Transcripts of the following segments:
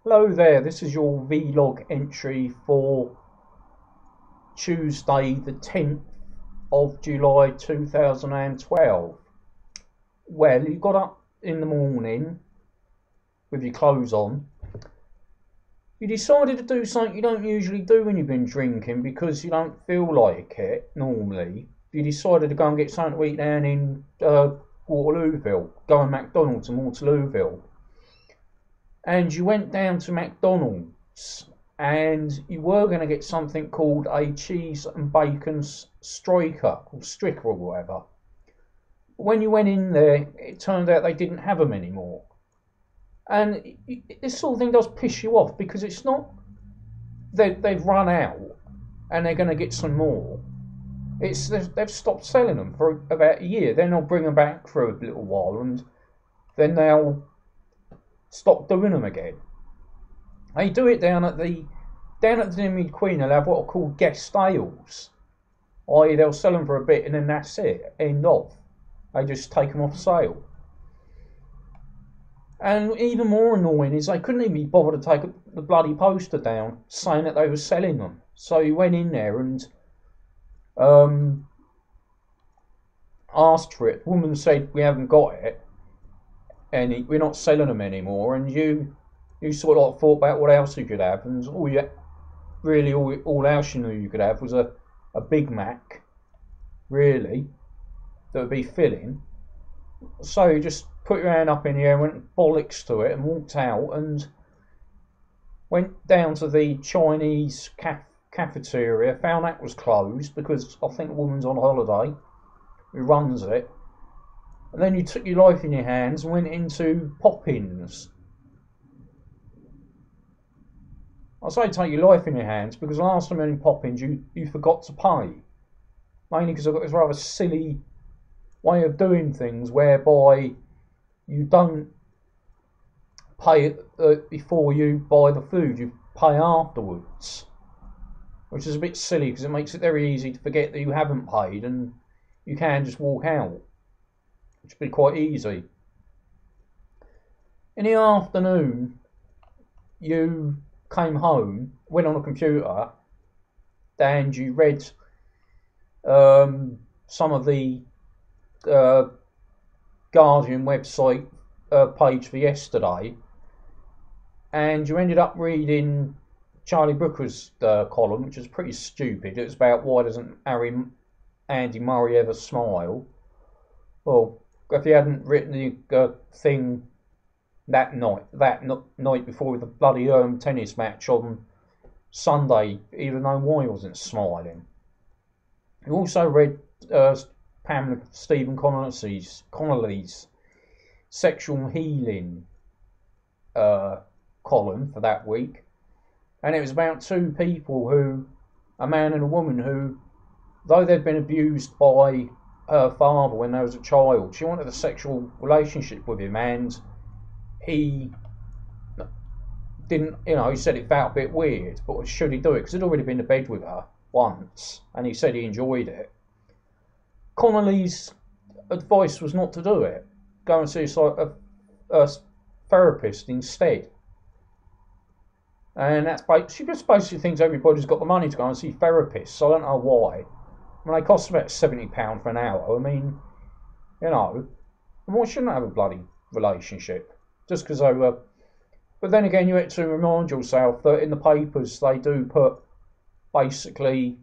Hello there, this is your vlog entry for Tuesday the 10th of July 2012. Well, you got up in the morning with your clothes on. You decided to do something you don't usually do when you've been drinking because you don't feel like it normally. You decided to go and get something to eat down in Waterlooville, going McDonald's in Waterlooville. And you went down to McDonald's and you were going to get something called a cheese and bacon striker or stricker or whatever. When you went in there, it turned out they didn't have them anymore. And this sort of thing does piss you off because it's not they've run out and they're going to get some more. It's they've stopped selling them for about a year. Then they'll bring them back for a little while and then they'll stop doing them again. They do it down at the Dinwiddie Queen. They'll have what are called guest ales, i.e. they'll sell them for a bit and then that's it, end of. They just take them off sale. And even more annoying is they couldn't even be bothered to take the bloody poster down saying that they were selling them. So he went in there and asked for it. The woman said, "We haven't got it, and we're not selling them anymore." And you sort of like thought about what else you could have, and all else you knew you could have was a Big Mac, really, that would be filling. So you just put your hand up in the air, went bollocks to it, and walked out, and went down to the Chinese cafeteria. Found that was closed because I think the woman's on holiday who runs it. And then you took your life in your hands and went into Poppins. I say take your life in your hands because last time in Poppins you forgot to pay. Mainly because I've got this rather silly way of doing things whereby you don't pay before you buy the food, you pay afterwards. Which is a bit silly because it makes it very easy to forget that you haven't paid and you can just walk out. Which would be quite easy. In the afternoon, you came home, went on a computer, and you read some of the Guardian website page for yesterday, and you ended up reading Charlie Brooker's column, which is pretty stupid. It was about why doesn't Andy Murray ever smile? Well, if he hadn't written the thing that night before the bloody tennis match on Sunday, even though why he wasn't smiling. You also read Pamela Stephen Connolly's sexual healing column for that week, and it was about two people a man and a woman who, though they'd been abused by her father when they was a child, she wanted a sexual relationship with him, and he didn't, he said it felt a bit weird, but should he do it? Because he'd already been to bed with her once, and he said he enjoyed it. Connolly's advice was not to do it. Go and see a therapist instead. And she just basically thinks everybody's got the money to go and see therapists. So I don't know why. I mean, they cost about £70 for an hour. I mean, why shouldn't I have a bloody relationship? Just because they were. But then again, you have to remind yourself that in the papers they do put basically,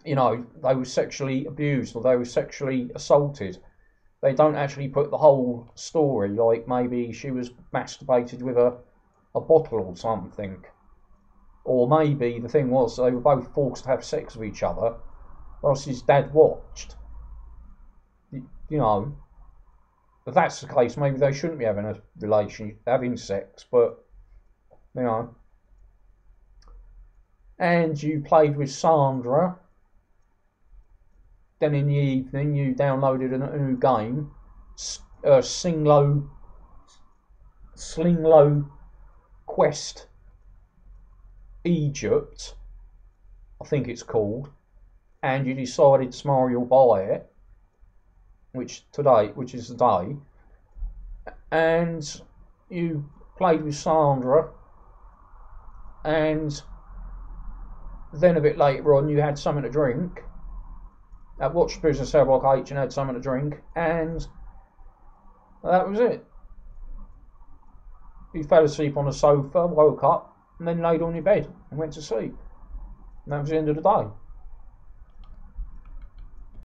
they were sexually abused or they were sexually assaulted. They don't actually put the whole story, like maybe she was masturbated with a bottle or something. Or maybe the thing was they were both forced to have sex with each other whilst his dad watched. If that's the case, maybe they shouldn't be having a relationship, having sex, but, And you played with Sandra. Then in the evening, you downloaded a new game, Slinglow Quest Egypt, I think it's called, and you decided tomorrow you'll buy it, which is today, and you played with Sandra, and then a bit later on you had something to drink. Watched Business Cell Block H and had something to drink, and that was it. You fell asleep on the sofa, woke up, and then laid on your bed and went to sleep. And that was the end of the day.